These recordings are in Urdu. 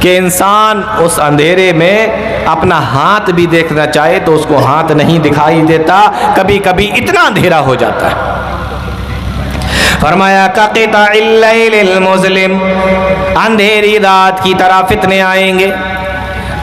کہ انسان اس اندھیرے میں اپنا ہاتھ بھی دیکھنا چاہے تو اس کو ہاتھ نہیں دکھائی دیتا، کبھی کبھی اتنا اندھیرا ہو جاتا ہے۔ فرمایا کقطع اللیل المظلم، اندھیری رات کی طرح فتنے آئیں گے۔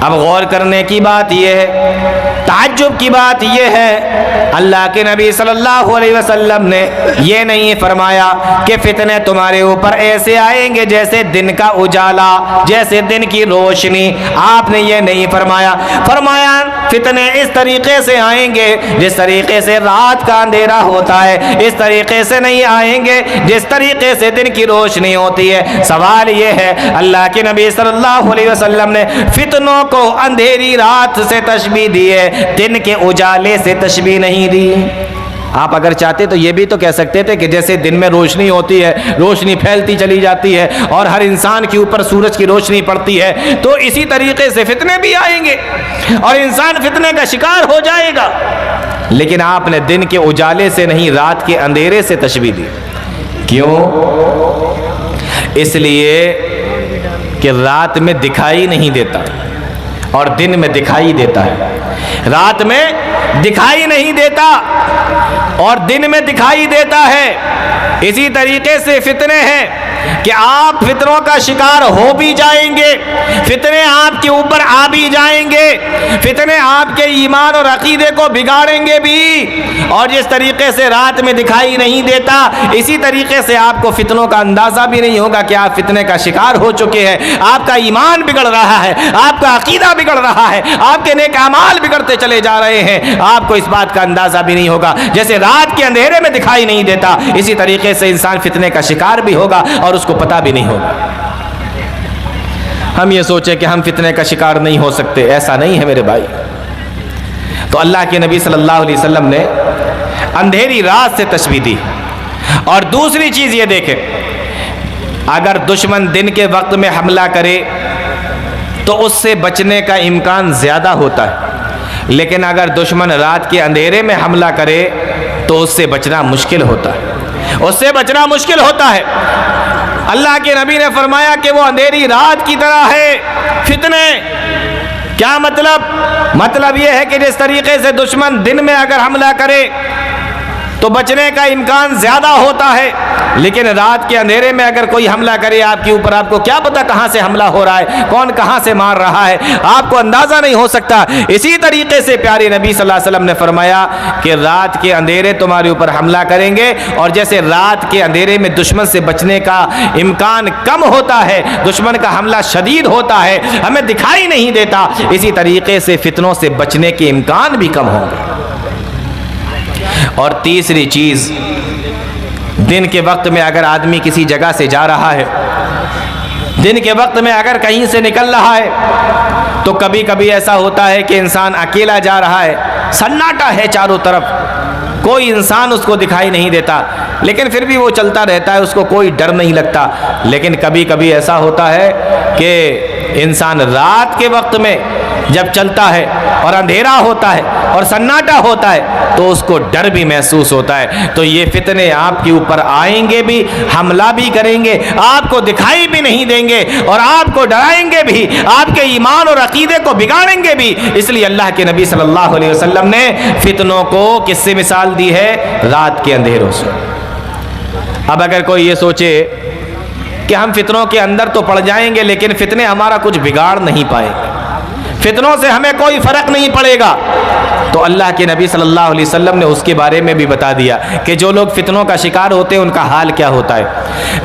اب غور کرنے کی بات یہ ہے، تعجب کی بات یہ ہے، اللہ کے نبی صلی اللہ علیہ وسلم نے یہ نہیں فرمایا کہ فتنے تمہارے اوپر ایسے آئیں گے جیسے دن کا اجالا، جیسے دن کی روشنی، آپ نے یہ نہیں فرمایا۔ فرمایا فتنے اس طریقے سے آئیں گے جس طریقے سے رات کا اندھیرا ہوتا ہے، اس طریقے سے نہیں آئیں گے جس طریقے سے دن کی روشنی ہوتی ہے۔ سوال یہ ہے، اللہ کے نبی صلی اللہ علیہ وسلم نے فتنوں کو اندھیری رات سے تشبیہ دی ہے، دن کے اجالے سے تشبیہ نہیں دی۔ آپ اگر چاہتے تو یہ بھی تو کہہ سکتے تھے کہ جیسے دن میں روشنی ہوتی ہے، روشنی پھیلتی چلی جاتی ہے اور ہر انسان کے اوپر سورج کی روشنی پڑتی ہے، تو اسی طریقے سے فتنے بھی آئیں گے اور انسان فتنے کا شکار ہو جائے گا۔ لیکن آپ نے دن کے اجالے سے نہیں، رات کے اندھیرے سے تشبیہ دی۔ کیوں؟ اس لیے کہ رات میں دکھائی نہیں دیتا اور دن میں دکھائی دیتا ہے۔ رات میں دکھائی نہیں دیتا اور دن میں دکھائی دیتا ہے۔ اسی طریقے سے فتنے ہیں کہ آپ فتنوں کا شکار ہو بھی جائیں گے، فتنے آپ کے اوپر آ بھی جائیں گے، فتنے آپ کے ایمان اور عقیدے کو بگاڑیں گے بھی، اور جس طریقے سے رات میں دکھائی نہیں دیتا اسی طریقے سے آپ کو فتنوں کا اندازہ بھی نہیں ہوگا کہ آپ فتنے کا شکار ہو چکے ہیں۔ آپ کا ایمان بگڑ رہا ہے، آپ کا عقیدہ بگڑ رہا ہے، آپ کے نیک اعمال بگڑتے چلے جا رہے ہیں، آپ کو اس بات کا اندازہ بھی نہیں ہوگا۔ جیسے رات کے اندھیرے میں دکھائی نہیں دیتا، اسی طریقے سے انسان فتنے کا شکار بھی ہوگا اور اس کو پتہ بھی نہیں ہوگا۔ ہم یہ سوچیں کہ ہم فتنے کا شکار نہیں ہو سکتے، ایسا نہیں ہے میرے بھائی۔ تو اللہ کے نبی صلی اللہ علیہ وسلم نے اندھیری رات سے تشبیہ دی۔ اور دوسری چیز یہ دیکھیں، اگر دشمن دن کے وقت میں حملہ کرے تو اس سے بچنے کا امکان زیادہ ہوتا ہے، لیکن اگر دشمن رات کے اندھیرے میں حملہ کرے تو اس سے بچنا مشکل ہوتا ہے، اس سے بچنا مشکل ہوتا ہے۔ اللہ کے نبی نے فرمایا کہ وہ اندھیری رات کی طرح ہے فتنے۔ کیا مطلب؟ مطلب یہ ہے کہ جس طریقے سے دشمن دن میں اگر حملہ کرے تو بچنے کا امکان زیادہ ہوتا ہے، لیکن رات کے اندھیرے میں اگر کوئی حملہ کرے آپ کے اوپر، آپ کو کیا پتہ کہاں سے حملہ ہو رہا ہے، کون کہاں سے مار رہا ہے، آپ کو اندازہ نہیں ہو سکتا۔ اسی طریقے سے پیارے نبی صلی اللہ علیہ وسلم نے فرمایا کہ رات کے اندھیرے تمہارے اوپر حملہ کریں گے، اور جیسے رات کے اندھیرے میں دشمن سے بچنے کا امکان کم ہوتا ہے، دشمن کا حملہ شدید ہوتا ہے، ہمیں دکھائی نہیں دیتا، اسی طریقے سے فتنوں سے بچنے کے امکان بھی کم ہوں گے۔ اور تیسری چیز، دن کے وقت میں اگر آدمی کسی جگہ سے جا رہا ہے، دن کے وقت میں اگر کہیں سے نکل رہا ہے تو کبھی کبھی ایسا ہوتا ہے کہ انسان اکیلا جا رہا ہے، سناٹا ہے چاروں طرف، کوئی انسان اس کو دکھائی نہیں دیتا، لیکن پھر بھی وہ چلتا رہتا ہے، اس کو کوئی ڈر نہیں لگتا۔ لیکن کبھی کبھی ایسا ہوتا ہے کہ انسان رات کے وقت میں جب چلتا ہے اور اندھیرا ہوتا ہے اور سناٹا ہوتا ہے تو اس کو ڈر بھی محسوس ہوتا ہے۔ تو یہ فتنے آپ کے اوپر آئیں گے بھی، حملہ بھی کریں گے، آپ کو دکھائی بھی نہیں دیں گے اور آپ کو ڈرائیں گے بھی، آپ کے ایمان اور عقیدے کو بگاڑیں گے بھی۔ اس لیے اللہ کے نبی صلی اللہ علیہ وسلم نے فتنوں کو کس سے مثال دی ہے؟ رات کے اندھیروں سے۔ اب اگر کوئی یہ سوچے کہ ہم فتنوں کے اندر تو پڑ جائیں گے لیکن فتنے ہمارا کچھ بگاڑ نہیں پائیں گے، فتنوں سے ہمیں کوئی فرق نہیں پڑے گا، تو اللہ کے نبی صلی اللہ علیہ وسلم نے اس کے بارے میں بھی بتا دیا کہ جو لوگ فتنوں کا شکار ہوتے ہیں ان کا حال کیا ہوتا ہے۔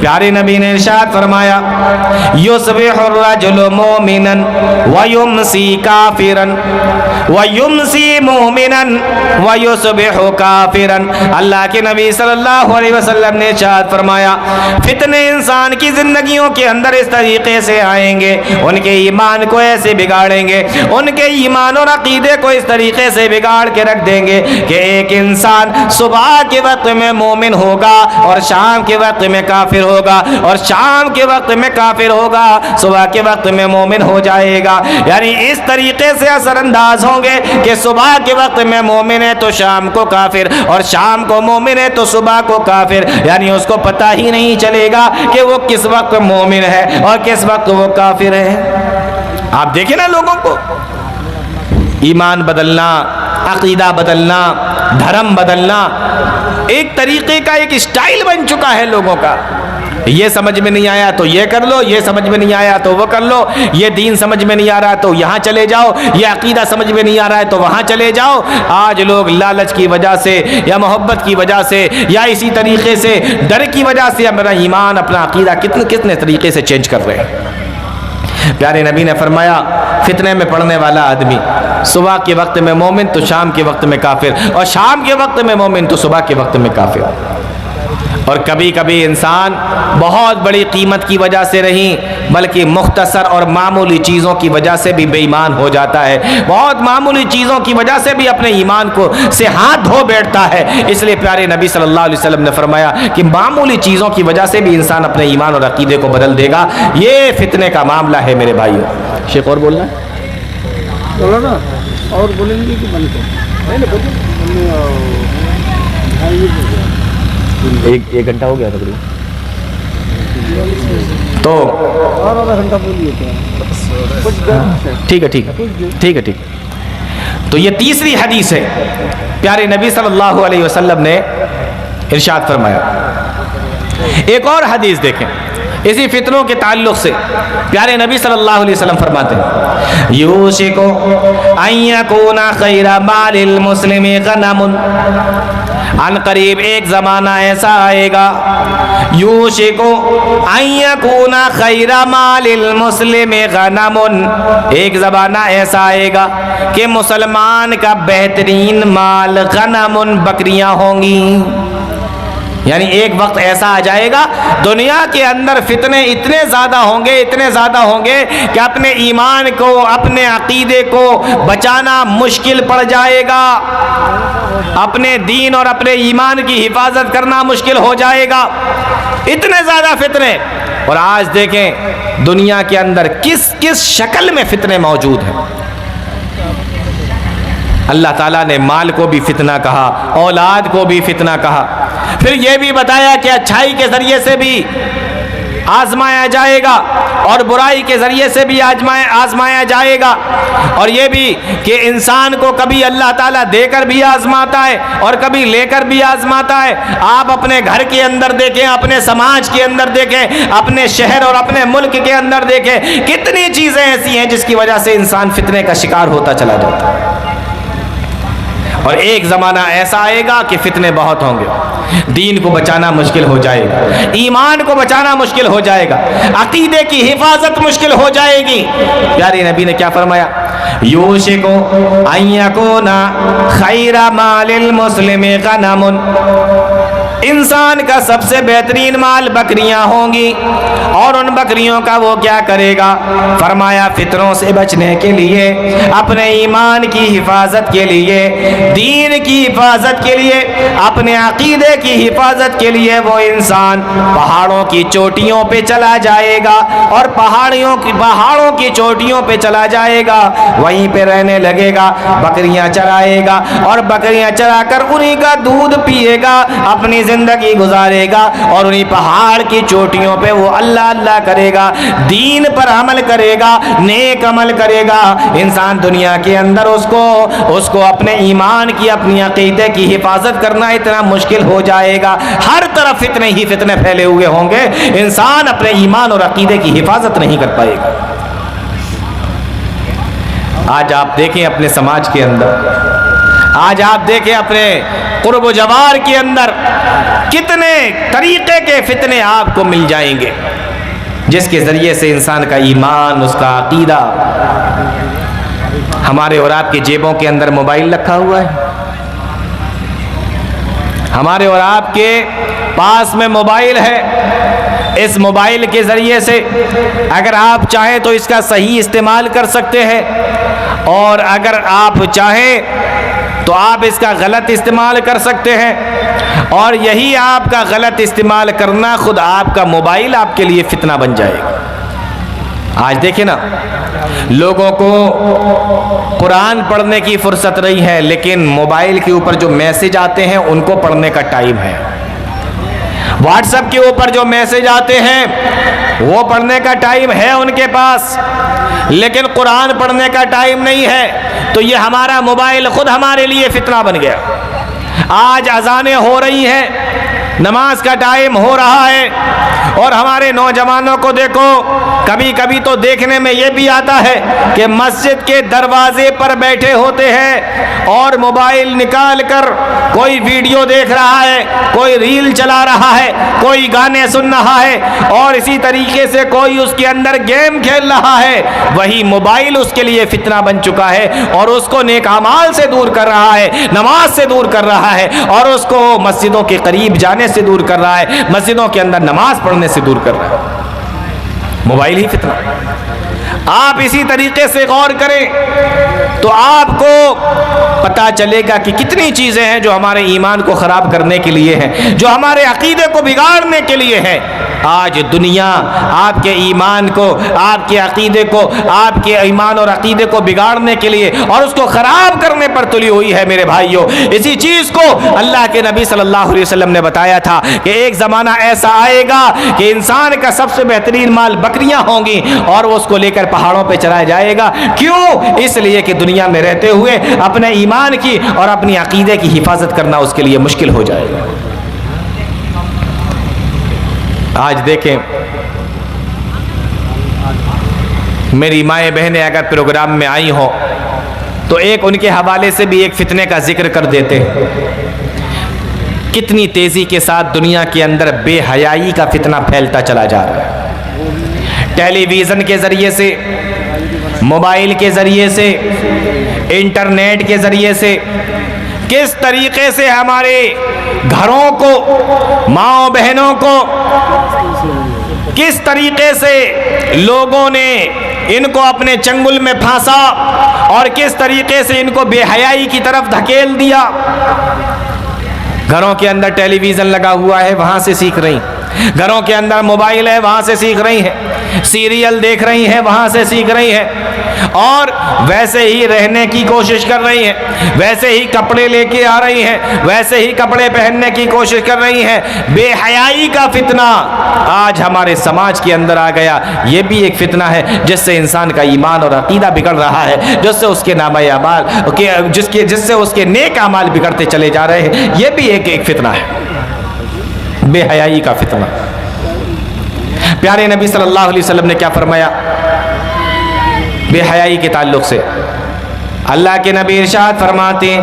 پیارے نبی نے ارشاد فرمایا، یصبح الرجل مؤمنا ویمسی کافرا ویمسی مؤمنا ویصبح کافرا۔ اللہ کے نبی صلی اللہ علیہ وسلم نے ارشاد فرمایا، فتنے انسان کی زندگیوں کے اندر اس طریقے سے آئیں گے، ان کے ایمان کو ایسے بگاڑیں گے، ان کے ایمان اور عقیدے کو اس طریقے سے بگاڑ کے رکھ دیں گے کہ ایک انسان صبح کے وقت میں مومن ہوگا اور شام کے وقت میں کافر ہوگا، اور شام کے وقت میں کافر ہوگا، صبح کے وقت میں مومن ہو جائے گا۔ یعنی اس طریقے سے اثر انداز ہوں گے کہ صبح کے وقت میں مومن ہے تو شام کو کافر، اور شام کو مومن ہے تو صبح کو کافر، یعنی اس کو پتہ ہی نہیں چلے گا کہ وہ کس وقت مومن ہے اور کس وقت وہ کافر ہے۔ آپ دیکھیں نا لوگوں کو، ایمان بدلنا، عقیدہ بدلنا، دھرم بدلنا ایک طریقے کا ایک اسٹائل بن چکا ہے لوگوں کا۔ یہ سمجھ میں نہیں آیا تو یہ کر لو، یہ سمجھ میں نہیں آیا تو وہ کر لو، یہ دین سمجھ میں نہیں آ رہا تو یہاں چلے جاؤ، یہ عقیدہ سمجھ میں نہیں آ رہا ہے تو وہاں چلے جاؤ۔ آج لوگ لالچ کی وجہ سے یا محبت کی وجہ سے یا اسی طریقے سے ڈر کی وجہ سے اپنا ایمان، اپنا عقیدہ کتنے طریقے سے چینج کر رہے ہیں۔ پیارے نبی نے فرمایا فتنے میں پڑنے والا آدمی صبح کے وقت میں مومن تو شام کے وقت میں کافر، اور شام کے وقت میں مومن تو صبح کے وقت میں کافر۔ اور کبھی کبھی انسان بہت بڑی قیمت کی وجہ سے نہیں بلکہ مختصر اور معمولی چیزوں کی وجہ سے بھی بے ایمان ہو جاتا ہے، بہت معمولی چیزوں کی وجہ سے بھی اپنے ایمان کو سے ہاتھ دھو بیٹھتا ہے۔ اس لیے پیارے نبی صلی اللہ علیہ وسلم نے فرمایا کہ معمولی چیزوں کی وجہ سے بھی انسان اپنے ایمان اور عقیدے کو بدل دے گا۔ یہ فتنے کا معاملہ ہے میرے بھائیوں۔ شیخ اور بولنا بولو نا، اور بولیں گے کہ بند ایک گھنٹہ ہو گیا تقریباً، تو اور آدھا گھنٹہ بولیے ٹھیک ہے۔ تو یہ تیسری حدیث ہے۔ پیارے نبی صلی اللہ علیہ وسلم نے ارشاد فرمایا۔ ایک اور حدیث دیکھیں اسی فتنوں کے تعلق سے، پیارے نبی صلی اللہ علیہ وسلم فرماتے ہیں یوشکو ان یکون خیر مال المسلم غنم، عن قریب ایک زمانہ ایسا آئے گا، یوشکو ان یکون خیر مال المسلم غنم، ایک زمانہ ایسا آئے گا کہ مسلمان کا بہترین مال غنم، بکریاں ہوں گی۔ یعنی ایک وقت ایسا آ جائے گا دنیا کے اندر فتنے اتنے زیادہ ہوں گے کہ اپنے ایمان کو، اپنے عقیدے کو بچانا مشکل پڑ جائے گا، اپنے دین اور اپنے ایمان کی حفاظت کرنا مشکل ہو جائے گا، اتنے زیادہ فتنے۔ اور آج دیکھیں دنیا کے اندر کس کس شکل میں فتنے موجود ہیں۔ اللہ تعالیٰ نے مال کو بھی فتنہ کہا، اولاد کو بھی فتنہ کہا، پھر یہ بھی بتایا کہ اچھائی کے ذریعے سے بھی آزمایا جائے گا اور برائی کے ذریعے سے بھی آزمایا جائے گا، اور یہ بھی کہ انسان کو کبھی اللہ تعالیٰ دے کر بھی آزماتا ہے اور کبھی لے کر بھی آزماتا ہے۔ آپ اپنے گھر کے اندر دیکھیں، اپنے سماج کے اندر دیکھیں، اپنے شہر اور اپنے ملک کے اندر دیکھیں، کتنی چیزیں ایسی ہیں جس کی وجہ سے انسان فتنے کا شکار ہوتا چلا جاتا ہے۔ اور ایک زمانہ ایسا آئے گا کہ فتنے بہت ہوں گے، دین کو بچانا مشکل ہو جائے گا، ایمان کو بچانا مشکل ہو جائے گا، عقیدے کی حفاظت مشکل ہو جائے گی۔ پیارے نبی نے کیا فرمایا؟ یوشکو ان یکون خیر مال المسلم غنم، انسان کا سب سے بہترین مال بکریاں ہوں گی، اور ان بکریوں کا وہ کیا کرے گا؟ فرمایا فتنوں سے بچنے کے لیے، اپنے ایمان کی حفاظت کے لیے، دین کی حفاظت کے لیے، اپنے عقیدے کی حفاظت کے لیے وہ انسان پہاڑوں کی چوٹیوں پہ چلا جائے گا، اور پہاڑوں کی چوٹیوں پہ چلا جائے گا، وہیں پہ رہنے لگے گا، بکریاں چرائے گا، اور بکریاں چرا کر انہی کا دودھ پیے گا، اپنی زندگی گزارے گا، اور انہی پہاڑ کی چوٹیوں پہ وہ اللہ اللہ کرے گا، دین پر عمل کرے گا، نیک عمل کرے گا۔ انسان دنیا کے اندر اس کو اپنے ایمان کی، اپنی عقیدے کی حفاظت کرنا اتنا مشکل ہو جائے گا، ہر طرف فتنے ہی فتنے پھیلے ہوئے ہوں گے، انسان اپنے ایمان اور عقیدے کی حفاظت نہیں کر پائے گا۔ آج آپ دیکھیں اپنے سماج کے اندر، آج آپ دیکھیں اپنے قرب و جوار کے اندر کتنے طریقے کے فتنے آپ کو مل جائیں گے، جس کے ذریعے سے انسان کا ایمان، اس کا عقیدہ۔ ہمارے اور آپ کی جیبوں کے اندر موبائل رکھا ہوا ہے، ہمارے اور آپ کے پاس میں موبائل ہے، اس موبائل کے ذریعے سے اگر آپ چاہیں تو اس کا صحیح استعمال کر سکتے ہیں، اور اگر آپ چاہیں تو آپ اس کا غلط استعمال کر سکتے ہیں، اور یہی آپ کا غلط استعمال کرنا خود آپ کا موبائل آپ کے لیے فتنہ بن جائے گا۔ آج دیکھیں نا، لوگوں کو قرآن پڑھنے کی فرصت نہیں ہے، لیکن موبائل کے اوپر جو میسج آتے ہیں ان کو پڑھنے کا ٹائم ہے۔ واٹس ایپ کے اوپر جو میسج آتے ہیں وہ پڑھنے کا ٹائم ہے ان کے پاس، لیکن قرآن پڑھنے کا ٹائم نہیں ہے۔ تو یہ ہمارا موبائل خود ہمارے لیے فتنہ بن گیا۔ آج اذانیں ہو رہی ہیں، نماز کا ٹائم ہو رہا ہے، اور ہمارے نوجوانوں کو دیکھو، کبھی کبھی تو دیکھنے میں یہ بھی آتا ہے کہ مسجد کے دروازے پر بیٹھے ہوتے ہیں اور موبائل نکال کر کوئی ویڈیو دیکھ رہا ہے، کوئی ریل چلا رہا ہے، کوئی گانے سن رہا ہے، اور اسی طریقے سے کوئی اس کے اندر گیم کھیل رہا ہے۔ وہی موبائل اس کے لیے فتنہ بن چکا ہے، اور اس کو نیک اعمال سے دور کر رہا ہے، نماز سے دور کر رہا ہے، اور اس کو مسجدوں کے قریب جانے سے دور کر رہا ہے، مسجدوں کے اندر نماز پڑھنے سے دور کر رہا ہے۔ موبائل ہی فتنہ۔ آپ اسی طریقے سے غور کریں تو آپ کو پتا چلے گا کہ کتنی چیزیں ہیں جو ہمارے ایمان کو خراب کرنے کے لیے ہیں، جو ہمارے عقیدے کو بگاڑنے کے لیے ہیں۔ آج دنیا آپ کے ایمان کو، آپ کے عقیدے کو، آپ کے ایمان اور عقیدے کو بگاڑنے کے لیے اور اس کو خراب کرنے پر تلی ہوئی ہے میرے بھائیوں۔ اسی چیز کو اللہ کے نبی صلی اللہ علیہ وسلم نے بتایا تھا کہ ایک زمانہ ایسا آئے گا کہ انسان کا سب سے بہترین مال بکریاں ہوں گی، اور وہ اس کو لے کر پہاڑوں پہ چلایا جائے گا۔ کیوں؟ اس لیے کہ دنیا میں رہتے ہوئے اپنے ایمان کی اور اپنی عقیدے کی حفاظت کرنا اس کے لیے مشکل ہو جائے گا۔ آج دیکھیں، میری مائیں بہنیں اگر پروگرام میں آئی ہوں تو ایک ان کے حوالے سے بھی ایک فتنے کا ذکر کر دیتے ہیں۔ کتنی تیزی کے ساتھ دنیا کے اندر بے حیائی کا فتنہ پھیلتا چلا جا رہا ہے۔ ٹیلی ویژن کے ذریعے سے، موبائل کے ذریعے سے، انٹرنیٹ کے ذریعے سے کس طریقے سے ہمارے گھروں کو، ماؤں بہنوں کو کس طریقے سے لوگوں نے ان کو اپنے چنگل میں پھانسا اور کس طریقے سے ان کو بے حیائی کی طرف دھکیل دیا۔ گھروں کے اندر ٹیلی ویژن لگا ہوا ہے، وہاں سے سیکھ رہی ہیں، گھروں کے اندر موبائل ہے، وہاں سے سیکھ رہی ہیں، سیریل دیکھ رہی ہیں، وہاں سے سیکھ رہی ہیں، اور ویسے ہی رہنے کی کوشش کر رہی ہیں، ویسے ہی کپڑے لے کے آ رہی ہیں، ویسے ہی کپڑے پہننے کی کوشش کر رہی ہیں۔ بے حیائی کا فتنہ آج ہمارے سماج کے اندر آ گیا۔ یہ بھی ایک فتنہ ہے جس سے انسان کا ایمان اور عقیدہ بگڑ رہا ہے، جس سے اس کے نامہ اعمال، جس سے اس کے نیک اعمال بگڑتے چلے جا رہے ہیں۔ یہ بھی ایک فتنہ ہے، بے حیائی کا فتنہ۔ پیارے نبی صلی اللہ علیہ وسلم نے کیا فرمایا بے حیائی کے تعلق سے؟ اللہ کے نبی ارشاد فرماتے ہیں،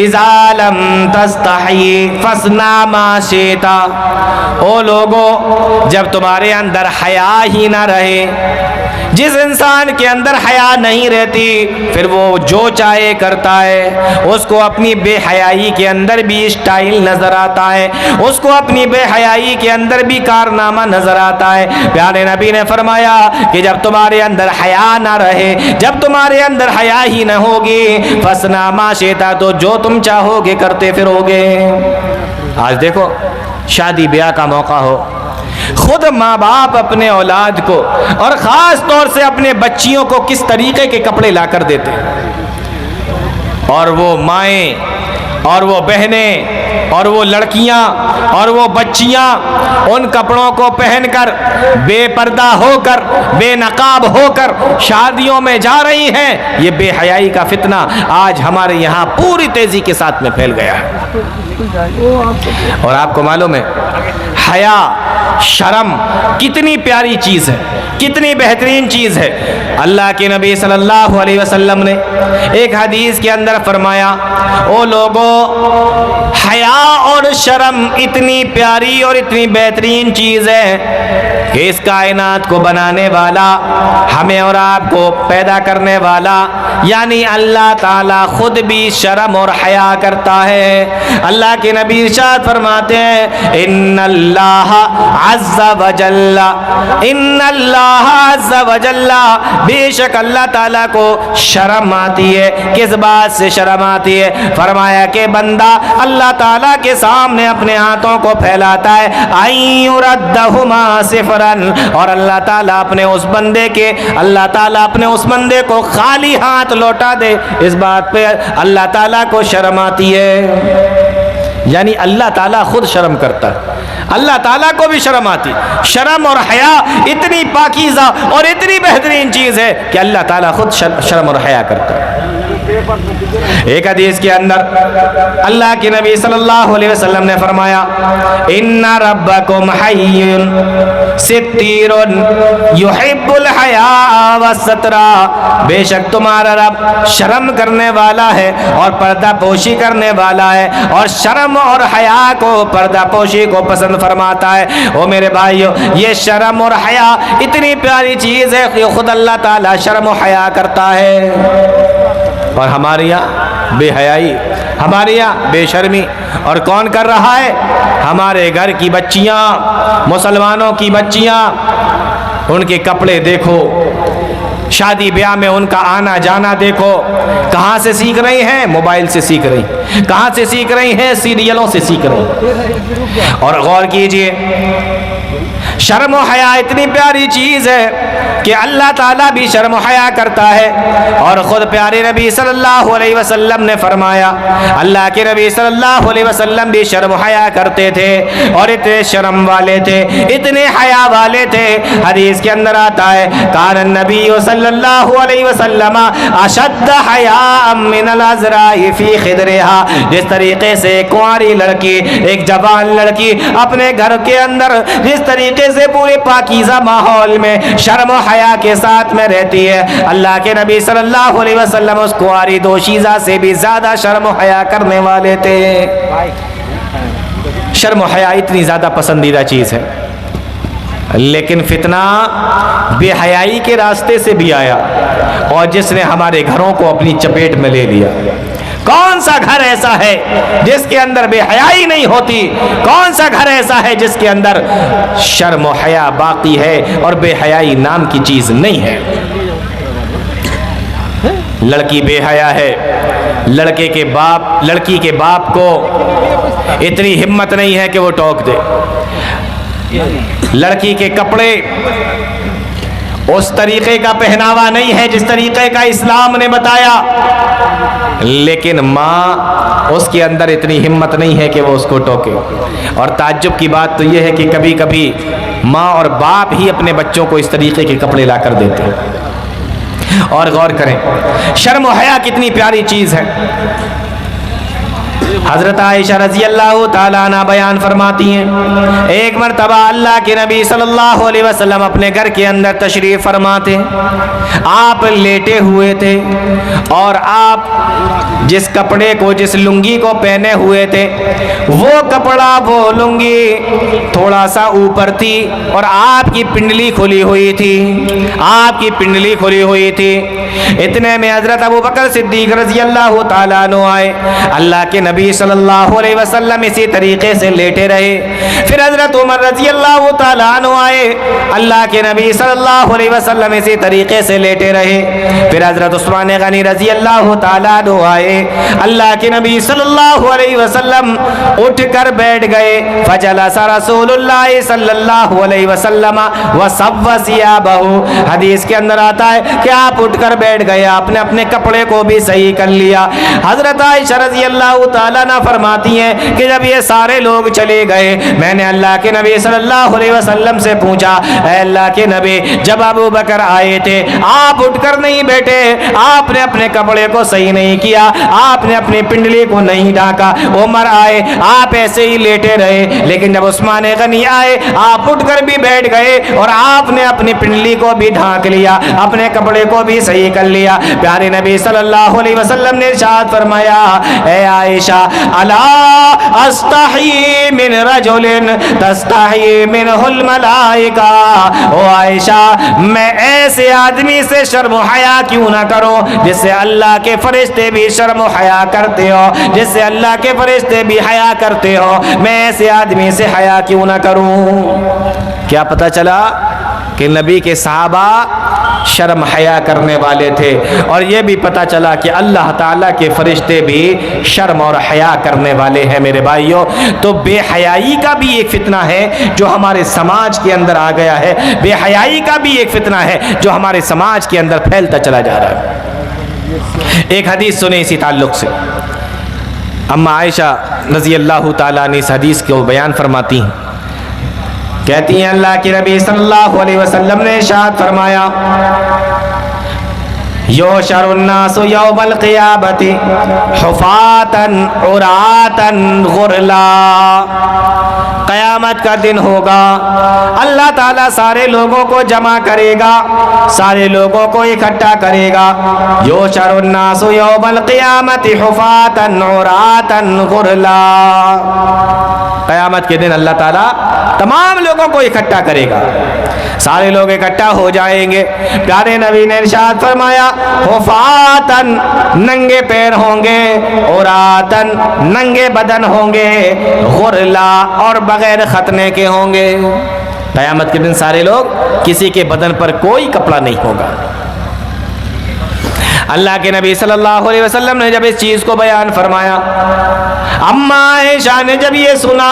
اذا لم تستحی فاصنع ما شئت۔ او لوگو، جب تمہارے اندر حیا ہی نہ رہے، جس انسان کے اندر حیا نہیں رہتی پھر وہ جو چاہے کرتا ہے، اس کو اپنی بے حیائی کے اندر بھی اسٹائل نظر آتا ہے، اس کو اپنی بے حیائی کے اندر بھی کارنامہ نظر آتا ہے۔ پیارے نبی نے فرمایا کہ جب تمہارے اندر حیا نہ رہے، جب تمہارے اندر حیا ہی نہ ہوگی، فاصنع ما شئت، تو جو تم چاہو گے کرتے پھروگے۔ آج دیکھو، شادی بیاہ کا موقع ہو، خود ماں باپ اپنے اولاد کو اور خاص طور سے اپنے بچیوں کو کس طریقے کے کپڑے لا کر دیتے ہیں، اور وہ مائیں اور وہ بہنیں اور وہ لڑکیاں اور وہ بچیاں ان کپڑوں کو پہن کر بے پردہ ہو کر، بے نقاب ہو کر شادیوں میں جا رہی ہیں۔ یہ بے حیائی کا فتنہ آج ہمارے یہاں پوری تیزی کے ساتھ میں پھیل گیا ہے۔ اور آپ کو معلوم ہے، حیا، شرم کتنی پیاری چیز ہے، کتنی بہترین چیز ہے۔ اللہ کے نبی صلی اللہ علیہ وسلم نے ایک حدیث کے اندر فرمایا، او لوگو، حیا اور شرم اتنی پیاری اور اتنی بہترین چیز ہے کہ اس کائنات کو بنانے والا، ہمیں اور آپ کو پیدا کرنے والا یعنی اللہ تعالیٰ خود بھی شرم اور حیا کرتا ہے۔ اللہ کے نبی ارشاد فرماتے ہیں، ان اللہ عز وجل، ان اللہ عز وجل، بے شک اللہ تعالیٰ کو شرم آتی ہے۔ کس بات سے شرم آتی ہے؟ فرمایا کہ بندہ اللہ تعالیٰ کے سامنے اپنے ہاتھوں کو پھیلاتا ہے، ایردہما صفرا، اور اللہ تعالیٰ اپنے اس بندے کو خالی ہاتھ لوٹا دے، اس بات پہ اللہ تعالیٰ کو شرم آتی ہے۔ یعنی اللہ تعالیٰ خود شرم کرتا ہے۔ اللہ تعالیٰ کو بھی شرم آتی. شرم اور حیا اتنی پاکیزہ اور اتنی بہترین چیز ہے کہ اللہ تعالیٰ خود شرم اور حیا کرتا ہے. ایک حدیث کے اندر اللہ کے نبی صلی اللہ علیہ وسلم نے فرمایا ان ربکم حی ستیر یحب الحیاء والستر. بے شک تمہارا رب شرم کرنے والا ہے اور پردہ پوشی کرنے والا ہے اور شرم اور حیا کو پردہ پوشی کو پسند فرماتا ہے. او میرے بھائیو یہ شرم اور حیا اتنی پیاری چیز ہے کہ خود اللہ تعالیٰ شرم و حیا کرتا ہے. اور ہمارے یہاں بے حیائی, ہمارے یہاں بے شرمی. اور کون کر رہا ہے؟ ہمارے گھر کی بچیاں, مسلمانوں کی بچیاں. ان کے کپڑے دیکھو, شادی بیاہ میں ان کا آنا جانا دیکھو. کہاں سے سیکھ رہی ہیں؟ موبائل سے سیکھ رہی. کہاں سے سیکھ رہی ہیں؟ سیریلوں سے سیکھ رہی. اور غور کیجئے, شرم و حیا اتنی پیاری چیز ہے کہ اللہ تعالیٰ بھی شرم و حیا کرتا ہے. اور خود پیارے نبی صلی اللہ علیہ وسلم نے فرمایا, اللہ کے نبی صلی اللہ علیہ وسلم بھی شرم و حیا کرتے تھے اور اتنے شرم والے تھے, اتنے حیا والے تھے. حدیث کے اندر آتا ہے کان النبی صلی اللہ علیہ وسلم اشد حیاء من العذراء فی خدرها. جس طریقے سے کنواری لڑکی, ایک جوان لڑکی اپنے گھر کے اندر جس طریقے سے پورے پاکیزہ ماحول میں شرم و حیا کے ساتھ میں رہتی ہے, اللہ کے نبی صلی اللہ علیہ وسلم اس کنواری دوشیزہ سے بھی زیادہ شرم و حیا کرنے والے تھے. شرم و حیا اتنی زیادہ پسندیدہ چیز ہے. لیکن فتنہ بے حیائی کے راستے سے بھی آیا اور جس نے ہمارے گھروں کو اپنی چپیٹ میں لے لیا. کون سا گھر ایسا ہے جس کے اندر بے حیائی نہیں ہوتی؟ کون سا گھر ایسا ہے جس کے اندر شرم و حیا باقی ہے اور بے حیائی نام کی چیز نہیں ہے؟ لڑکی بے حیا ہے, لڑکی کے باپ کو اتنی ہمت نہیں ہے کہ وہ ٹوک دے. لڑکی کے کپڑے اس طریقے کا پہناوا نہیں ہے جس طریقے کا اسلام نے بتایا, لیکن ماں اس کے اندر اتنی ہمت نہیں ہے کہ وہ اس کو ٹوکے. اور تعجب کی بات تو یہ ہے کہ کبھی کبھی ماں اور باپ ہی اپنے بچوں کو اس طریقے کے کپڑے لا کر دیتے ہیں. اور غور کریں شرم و حیا کتنی پیاری چیز ہے. حضرت عائشہ رضی اللہ تعالیٰ عنہ بیان فرماتی ہیں, ایک مرتبہ اللہ کے نبی صلی اللہ علیہ وسلم اپنے گھر کے اندر تشریف فرماتے, آپ لیٹے ہوئے تھے اور آپ جس کپڑے کو, جس لنگی کو پہنے ہوئے تھے وہ کپڑا, وہ لنگی تھوڑا سا اوپر تھی اور آپ کی پنڈلی کھلی ہوئی تھی, آپ کی پنڈلی کھلی ہوئی تھی. اتنے میں حضرت ابو بکر صدیق رضی اللہ تعالیٰ عنہ آئے, اللہ کے نبی صلی اللہ علیہ وسلم اسی طریقے سے لیٹے رہے. پھر حضرت عمر رضی اللہ تعالیٰ عنہ آئے, اللہ کے نبی صلی اللہ علیہ وسلم اسی طریقے سے لیٹے رہے. پھر حضرت عثمان غنی رضی اللہ تعالیٰ عنہ آئے, اللہ کے نبی صلی اللہ علیہ وسلم اٹھ کر بیٹھ گئے. فجلس رسول اللہ صلی اللہ علیہ وسلم وصب ثیابہ. حدیث کے اندر آتا ہے کہ آپ اٹھ کر بیٹھ گئے, آپ نے اپنے کپڑے کو بھی صحیح کر لیا. حضرت عائشہ رضی اللہ تعالیٰ نہ فرماتی ہیں کہ جب یہ سارے لوگ چلے گئے, میں نے اللہ کے نبی صلی اللہ علیہ وسلم سے پوچھا, اے اللہ کے نبی جب ابو بکر آئے تھے آپ اٹھ کر نہیں بیٹھے, آپ نے اپنے کپڑے کو صحیح نہیں کیا, آپ نے اپنی پنڈلی کو نہیں ڈھانکا. عمر آئے آپ ایسے ہی لیٹے رہے, لیکن جب عثمان غنی آئے آپ اٹھ کر بھی بیٹھ گئے اور آپ نے اپنی پنڈلی کو بھی ڈھانک لیا, اپنے کپڑے کو بھی صحیح کر لیا. پیارے نبی صلی اللہ علیہ وسلم نے ارشاد فرمایا, اے عائشہ الا استحی من رجل تستحی منہ الملائکہ. او عائشہ میں ایسے آدمی سے شرم و حیا کیوں نہ کروں جس سے اللہ کے فرشتے بھی شرم و حیا کرتے ہو, جس سے اللہ کے فرشتے بھی حیا کرتے ہو, میں ایسے آدمی سے حیا کیوں نہ کروں. کیا پتہ چلا کہ نبی کے صحابہ شرم حیا کرنے والے تھے, اور یہ بھی پتہ چلا کہ اللہ تعالیٰ کے فرشتے بھی شرم اور حیا کرنے والے ہیں. میرے بھائیوں, تو بے حیائی کا بھی ایک فتنہ ہے جو ہمارے سماج کے اندر آ گیا ہے, بے حیائی کا بھی ایک فتنہ ہے جو ہمارے سماج کے اندر پھیلتا چلا جا رہا ہے. ایک حدیث سنیں اسی تعلق سے. اما عائشہ رضی اللہ تعالیٰ نے اس حدیث کو بیان فرماتی ہیں, کہتی ہیں اللہ کے نبی صلی اللہ علیہ وسلم نے ارشاد فرمایا یوشر الناس یوم القیامت حفاتا عراتا غرلا، قیامت کا دن ہوگا، اللہ تعالیٰ سارے لوگوں کو جمع کرے گا، سارے لوگوں کو اکٹھا کرے گا۔ یوشر الناس یوم القیامت حفاتا عراتا غرلا، قیامت کے دن اللہ تعالیٰ تمام لوگوں کو اکٹھا کرے گا، سارے لوگ اکٹھا ہو جائیں گے۔ پیارے نبی نے ارشاد فرمایا حفاتن، ننگے پیر ہوں گے، عراتن، ننگے بدن ہوں گے، غرلا، اور بغیر ختنے کے ہوں گے۔ قیامت کے دن سارے لوگ، کسی کے بدن پر کوئی کپڑا نہیں ہوگا۔ اللہ کے نبی صلی اللہ علیہ وسلم نے جب اس چیز کو بیان فرمایا، اما عائشہ نے جب یہ سنا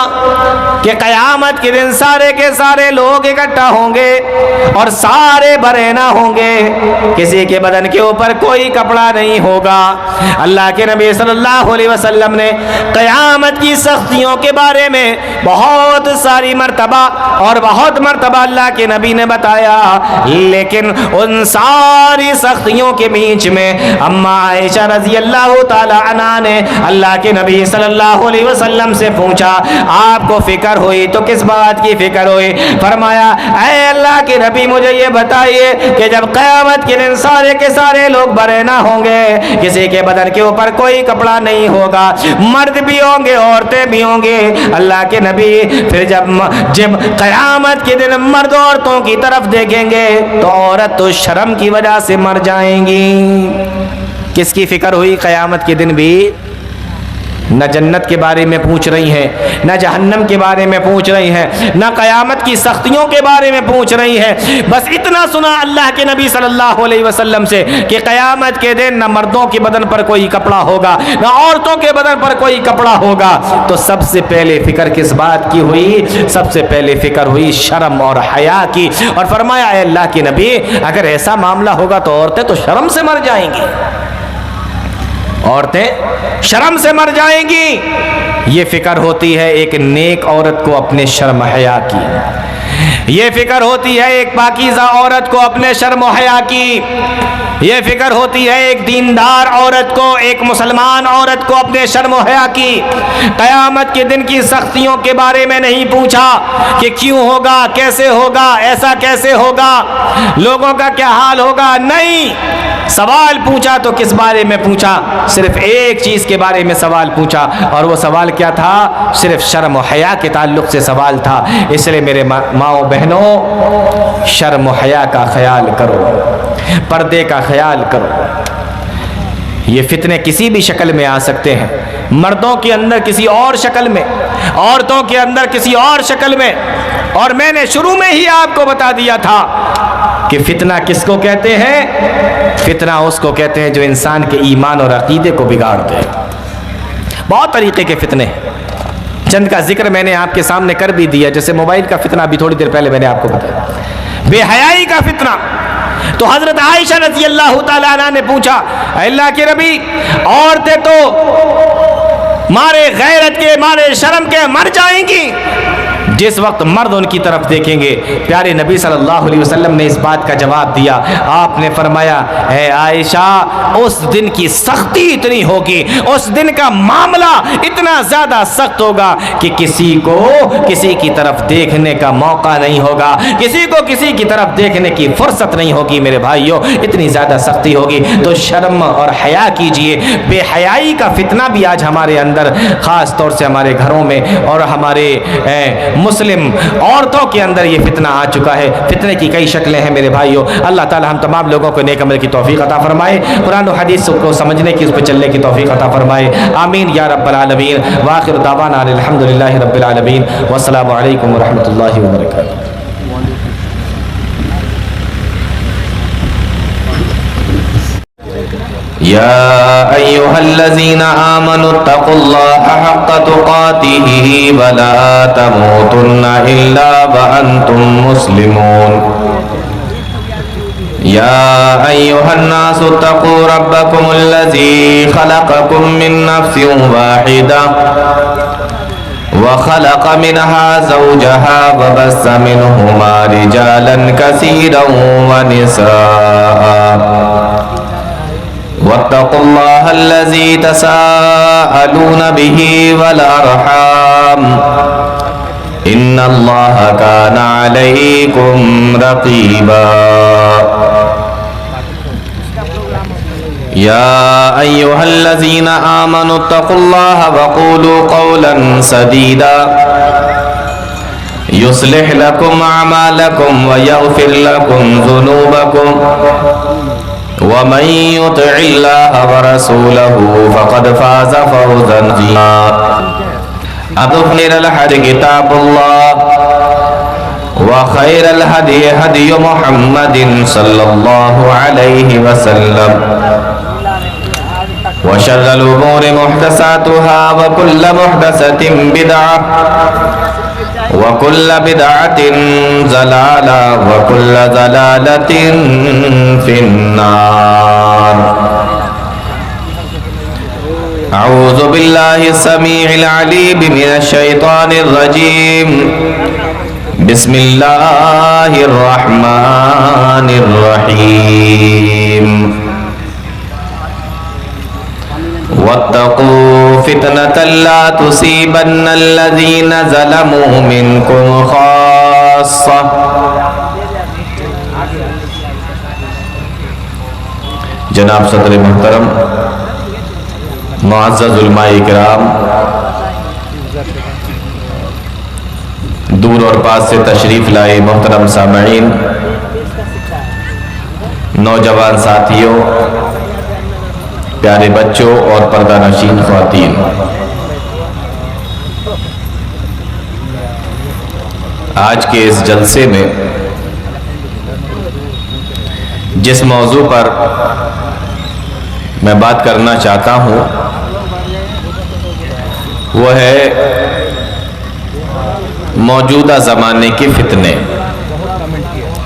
کہ قیامت کے دن سارے کے سارے لوگ اکٹھا ہوں گے اور سارے برہنہ ہوں گے، کسی کے بدن کے اوپر کوئی کپڑا نہیں ہوگا، اللہ کے نبی صلی اللہ علیہ وسلم نے قیامت کی سختیوں کے بارے میں بہت ساری مرتبہ اور بہت مرتبہ اللہ کے نبی نے بتایا، لیکن ان ساری سختیوں کے بیچ میں اما عائشہ رضی اللہ تعالی عنہ نے اللہ کے نبی صلی اللہ علیہ وسلم سے پوچھا، آپ کو فکر ہوئی تو کس بات کی فکر ہوئی؟ فرمایا اے اللہ کے نبی مجھے یہ بتائیے کہ جب قیامت کے دن سارے کے سارے لوگ برہنہ ہوں گے، کسی کے بدن کے اوپر کوئی کپڑا نہیں ہوگا، مرد بھی ہوں گے عورتیں بھی ہوں گے، اللہ کے نبی پھر جب قیامت کے دن مرد عورتوں کی طرف دیکھیں گے تو عورت تو شرم کی وجہ سے مر جائیں گی۔ کس کی فکر ہوئی قیامت کے دن بھی؟ نہ جنت کے بارے میں پوچھ رہی ہیں، نہ جہنم کے بارے میں پوچھ رہی ہیں، نہ قیامت کی سختیوں کے بارے میں پوچھ رہی ہیں، بس اتنا سنا اللہ کے نبی صلی اللہ علیہ وسلم سے کہ قیامت کے دن نہ مردوں کے بدن پر کوئی کپڑا ہوگا، نہ عورتوں کے بدن پر کوئی کپڑا ہوگا، تو سب سے پہلے فکر کس بات کی ہوئی؟ سب سے پہلے فکر ہوئی شرم اور حیا کی، اور فرمایا اے اللہ کے نبی اگر ایسا معاملہ ہوگا تو عورتیں تو شرم سے مر جائیں گی، عورتیں شرم سے مر جائیں گی۔ یہ فکر ہوتی ہے ایک نیک عورت کو اپنے شرم حیا کی، یہ فکر ہوتی ہے ایک پاکیزہ عورت کو اپنے شرم و حیا کی، یہ فکر ہوتی ہے ایک دیندار عورت کو، ایک مسلمان عورت کو اپنے شرم و حیا کی۔ قیامت کے دن کی سختیوں کے بارے میں نہیں پوچھا کہ کیوں ہوگا، کیسے ہوگا، ایسا کیسے ہوگا، لوگوں کا کیا حال ہوگا، نہیں، سوال پوچھا تو کس بارے میں پوچھا؟ صرف ایک چیز کے بارے میں سوال پوچھا، اور وہ سوال کیا تھا؟ صرف شرم و حیا کے تعلق سے سوال تھا۔ اس لیے میرے ماؤں بہنوں، شرم و حیا کا خیال کرو، پردے کا خیال کرو۔ یہ فتنے کسی بھی شکل میں آ سکتے ہیں، مردوں کے اندر کسی اور شکل میں، عورتوں کے اندر کسی اور شکل میں، اور میں نے شروع میں ہی آپ کو بتا دیا تھا کہ فتنہ کس کو کہتے ہیں؟ فتنہ اس کو کہتے ہیں جو انسان کے ایمان اور عقیدے کو بگاڑ دے۔ بہت طریقے کے فتنے ہیں، چند کا ذکر میں نے آپ کے سامنے کر بھی دیا، جیسے موبائل کا فتنہ ابھی تھوڑی دیر پہلے میں نے آپ کو بتایا، بے حیائی کا فتنہ۔ تو حضرت عائشہ رضی اللہ تعالیٰ عنہ نے پوچھا اے اللہ کے نبی عورتیں تو مارے غیرت کے، مارے شرم کے مر جائیں گی، جس وقت مرد ان کی طرف دیکھیں گے۔ پیارے نبی صلی اللہ علیہ وسلم نے اس بات کا جواب دیا، آپ نے فرمایا اے عائشہ اس دن کی سختی اتنی ہوگی، اس دن کا معاملہ اتنا زیادہ سخت ہوگا کہ کسی کو کسی کی طرف دیکھنے کا موقع نہیں ہوگا، کسی کو کسی کی طرف دیکھنے کی فرصت نہیں ہوگی۔ میرے بھائیوں اتنی زیادہ سختی ہوگی، تو شرم اور حیا کیجئے۔ بے حیائی کا فتنہ بھی آج ہمارے اندر، خاص طور سے ہمارے گھروں میں اور ہمارے مسلم عورتوں کے اندر یہ فتنہ آ چکا ہے۔ فتنے کی کئی شکلیں ہیں میرے بھائیوں۔ اللہ تعالی ہم تمام لوگوں کو نیک عمل کی توفیق عطا فرمائے، قرآن و حدیث کو سمجھنے کی، اس پہ چلنے کی توفیق عطا فرمائے، آمین یا رب العالمین۔ وآخر دعوانا الحمدللہ رب العالمین، والسلام علیکم ورحمۃ اللہ وبرکاتہ۔ يا أيها الذين آمنوا اتقوا الله حق تقاته ولا تموتن إلا وأنتم مسلمون يا أيها الناس اتقوا ربكم الذي خلقكم من نفس واحدة وخلق منها زوجها وبث منهما رجالا كثيرا ونساء واتقوا الله الذي تساءلون به والأرحام إن الله كان عليكم رقيبا يا أيها الذين آمنوا اتقوا الله وقولوا قولا سديدا يصلح لكم أعمالكم ويغفر لكم ذنوبكم ومن يطع الله ورسوله فقد فاز فوزا عظيما خير الحديث كتاب الله وخير الهدي هدي محمد صلى الله عليه وسلم وشر الأمور محدثاتها وكل محدثة بدعة وكل بدعة ضلالة وكل ضلالة في النار أعوذ بالله السميع العليم من الشيطان الرجيم بسم الله الرحمن الرحيم واتقوا فتنة لا تصيبن الذين ظلموا منكم خاصة جناب صدر محترم، معزز علماء کرام، دور اور پاس سے تشریف لائے محترم سامعین، نوجوان ساتھیوں، پیارے بچوں اور پردہ نشین خواتین، آج کے اس جلسے میں جس موضوع پر میں بات کرنا چاہتا ہوں وہ ہے موجودہ زمانے کے فتنے،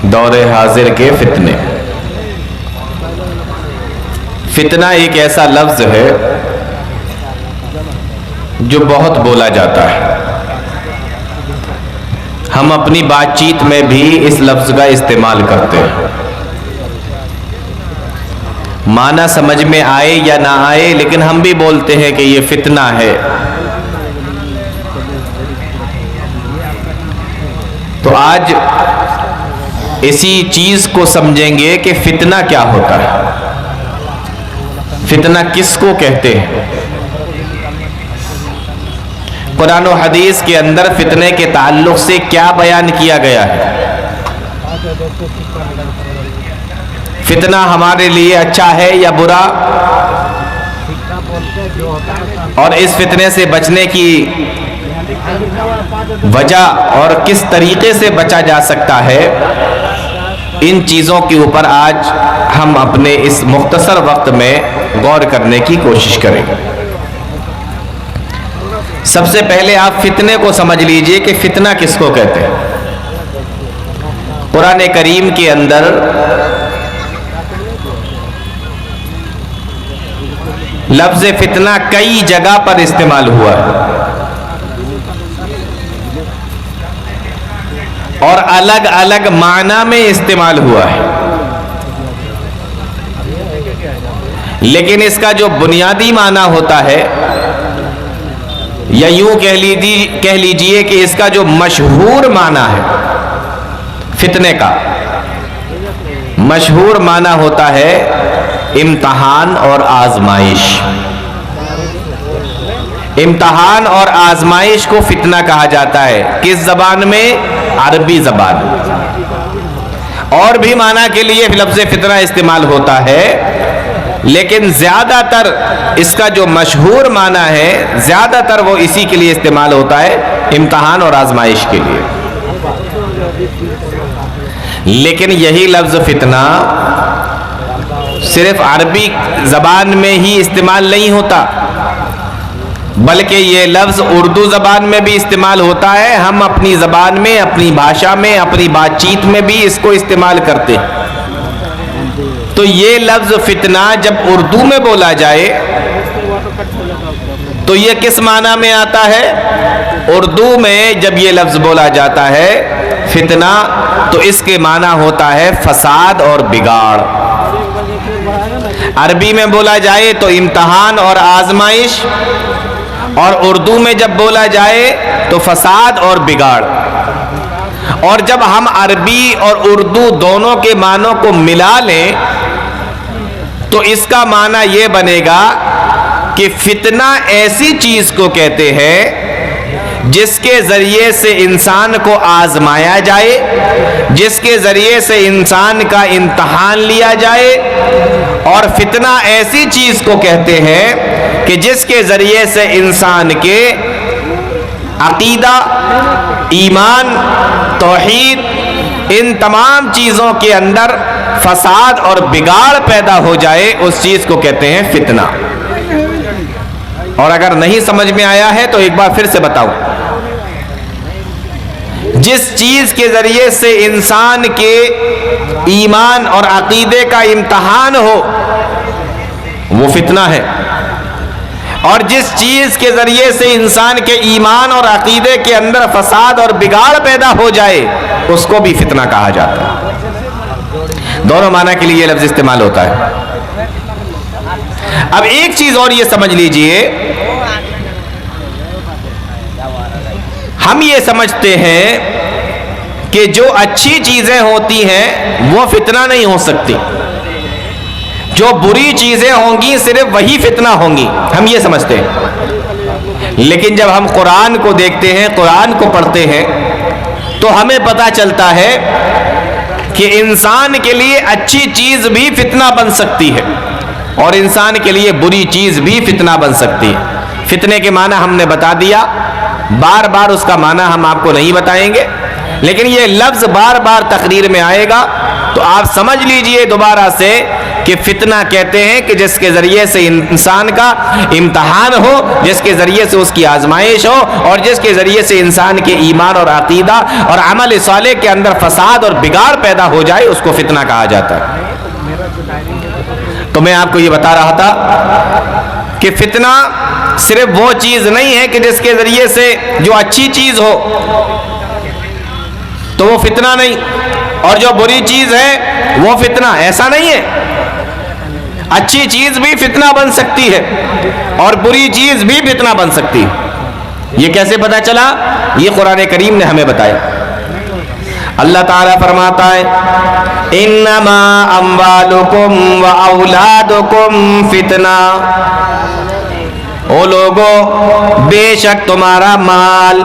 دور حاضر کے فتنے۔ فتنہ ایک ایسا لفظ ہے جو بہت بولا جاتا ہے، ہم اپنی بات چیت میں بھی اس لفظ کا استعمال کرتے ہیں، معنی سمجھ میں آئے یا نہ آئے لیکن ہم بھی بولتے ہیں کہ یہ فتنہ ہے۔ تو آج اسی چیز کو سمجھیں گے کہ فتنہ کیا ہوتا ہے، فتنہ کس کو کہتے ہیں۔ قرآن و حدیث کے اندر فتنے کے تعلق سے کیا بیان کیا گیا ہے؟ فتنہ ہمارے لیے اچھا ہے یا برا، اور اس فتنے سے بچنے کی وجہ اور کس طریقے سے بچا جا سکتا ہے، ان چیزوں کے اوپر آج ہم اپنے اس مختصر وقت میں غور کرنے کی کوشش کریں گے۔ سب سے پہلے آپ فتنے کو سمجھ لیجئے کہ فتنہ کس کو کہتے ہیں۔ قرآن کریم کے اندر لفظ فتنہ کئی جگہ پر استعمال ہوا ہے اور الگ الگ معنی میں استعمال ہوا ہے، لیکن اس کا جو بنیادی معنی ہوتا ہے، یا یوں کہہ لیجئے کہ اس کا جو مشہور معنی ہے فتنے کا، مشہور معنی ہوتا ہے امتحان اور آزمائش۔ امتحان اور آزمائش کو فتنہ کہا جاتا ہے، کس زبان میں؟ عربی زبان۔ اور بھی معنی کے لیے لفظ فتنہ استعمال ہوتا ہے، لیکن زیادہ تر اس کا جو مشہور معنی ہے زیادہ تر وہ اسی کے لیے استعمال ہوتا ہے، امتحان اور آزمائش کے لیے۔ لیکن یہی لفظ فتنہ صرف عربی زبان میں ہی استعمال نہیں ہوتا، بلکہ یہ لفظ اردو زبان میں بھی استعمال ہوتا ہے۔ ہم اپنی زبان میں، اپنی بھاشا میں، اپنی بات چیت میں بھی اس کو استعمال کرتے ہیں۔ تو یہ لفظ فتنہ جب اردو میں بولا جائے تو یہ کس معنی میں آتا ہے؟ اردو میں جب یہ لفظ بولا جاتا ہے فتنہ تو اس کے معنی ہوتا ہے فساد اور بگاڑ. عربی میں بولا جائے تو امتحان اور آزمائش، اور اردو میں جب بولا جائے تو فساد اور بگاڑ. اور جب ہم عربی اور اردو دونوں کے معنوں کو ملا لیں تو اس کا معنی یہ بنے گا کہ فتنہ ایسی چیز کو کہتے ہیں جس کے ذریعے سے انسان کو آزمایا جائے، جس کے ذریعے سے انسان کا امتحان لیا جائے. اور فتنہ ایسی چیز کو کہتے ہیں کہ جس کے ذریعے سے انسان کے عقیدہ، ایمان، توحید، ان تمام چیزوں کے اندر فساد اور بگاڑ پیدا ہو جائے، اس چیز کو کہتے ہیں فتنہ. اور اگر نہیں سمجھ میں آیا ہے تو ایک بار پھر سے بتاؤ. جس چیز کے ذریعے سے انسان کے ایمان اور عقیدے کا امتحان ہو وہ فتنہ ہے، اور جس چیز کے ذریعے سے انسان کے ایمان اور عقیدے کے اندر فساد اور بگاڑ پیدا ہو جائے اس کو بھی فتنہ کہا جاتا ہے. دونوں معنی کے لیے یہ لفظ استعمال ہوتا ہے. اب ایک چیز اور یہ سمجھ لیجئے، ہم یہ سمجھتے ہیں کہ جو اچھی چیزیں ہوتی ہیں وہ فتنہ نہیں ہو سکتی، جو بری چیزیں ہوں گی صرف وہی فتنہ ہوں گی، ہم یہ سمجھتے ہیں. لیکن جب ہم قرآن کو دیکھتے ہیں، قرآن کو پڑھتے ہیں تو ہمیں پتہ چلتا ہے کہ انسان کے لیے اچھی چیز بھی فتنہ بن سکتی ہے اور انسان کے لیے بری چیز بھی فتنہ بن سکتی ہے. فتنے کے معنی ہم نے بتا دیا، بار بار اس کا معنی ہم آپ کو نہیں بتائیں گے، لیکن یہ لفظ بار بار تقریر میں آئے گا تو آپ سمجھ لیجئے دوبارہ سے کہ فتنہ کہتے ہیں کہ جس کے ذریعے سے انسان کا امتحان ہو، جس کے ذریعے سے اس کی آزمائش ہو، اور جس کے ذریعے سے انسان کے ایمان اور عقیدہ اور عمل صالح کے اندر فساد اور بگاڑ پیدا ہو جائے، اس کو فتنہ کہا جاتا ہے. تو میں آپ کو یہ بتا رہا تھا کہ فتنہ صرف وہ چیز نہیں ہے کہ جس کے ذریعے سے جو اچھی چیز ہو تو وہ فتنہ نہیں، اور جو بری چیز ہے وہ فتنہ، ایسا نہیں ہے. اچھی چیز بھی فتنہ بن سکتی ہے اور بری چیز بھی فتنہ بن سکتی ہے. یہ کیسے پتا چلا؟ یہ قرآن کریم نے ہمیں بتایا. اللہ تعالیٰ فرماتا ہے انما اموالکم و اولادکم فتنہ، او لوگوں بے شک تمہارا مال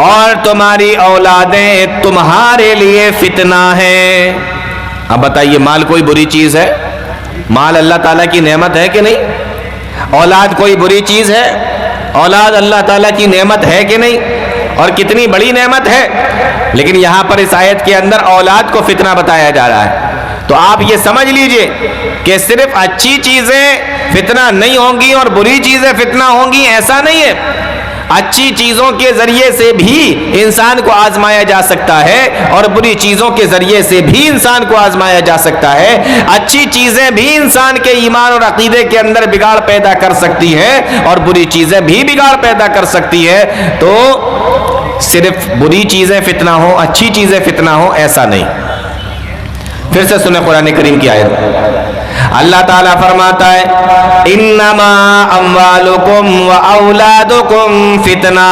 اور تمہاری اولادیں تمہارے لیے فتنہ ہے. اب بتائیے، مال کوئی بری چیز ہے؟ مال اللہ تعالیٰ کی نعمت ہے کہ نہیں؟ اولاد کوئی بری چیز ہے؟ اولاد اللہ تعالیٰ کی نعمت ہے کہ نہیں؟ اور کتنی بڑی نعمت ہے. لیکن یہاں پر اس آیت کے اندر اولاد کو فتنہ بتایا جا رہا ہے. تو آپ یہ سمجھ لیجئے کہ صرف اچھی چیزیں فتنہ نہیں ہوں گی اور بری چیزیں فتنہ ہوں گی، ایسا نہیں ہے. اچھی چیزوں کے ذریعے سے بھی انسان کو آزمایا جا سکتا ہے اور بری چیزوں کے ذریعے سے بھی انسان کو آزمایا جا سکتا ہے. اچھی چیزیں بھی انسان کے ایمان اور عقیدے کے اندر بگاڑ پیدا کر سکتی ہیں اور بری چیزیں بھی بگاڑ پیدا کر سکتی ہے. تو صرف بری چیزیں فتنہ ہوں، اچھی چیزیں فتنہ ہوں، ایسا نہیں. پھر سے سنیں قرآن کریم کی آیت. اللہ تعالیٰ فرماتا ہے انما اموالکم و اولادکم فتنہ،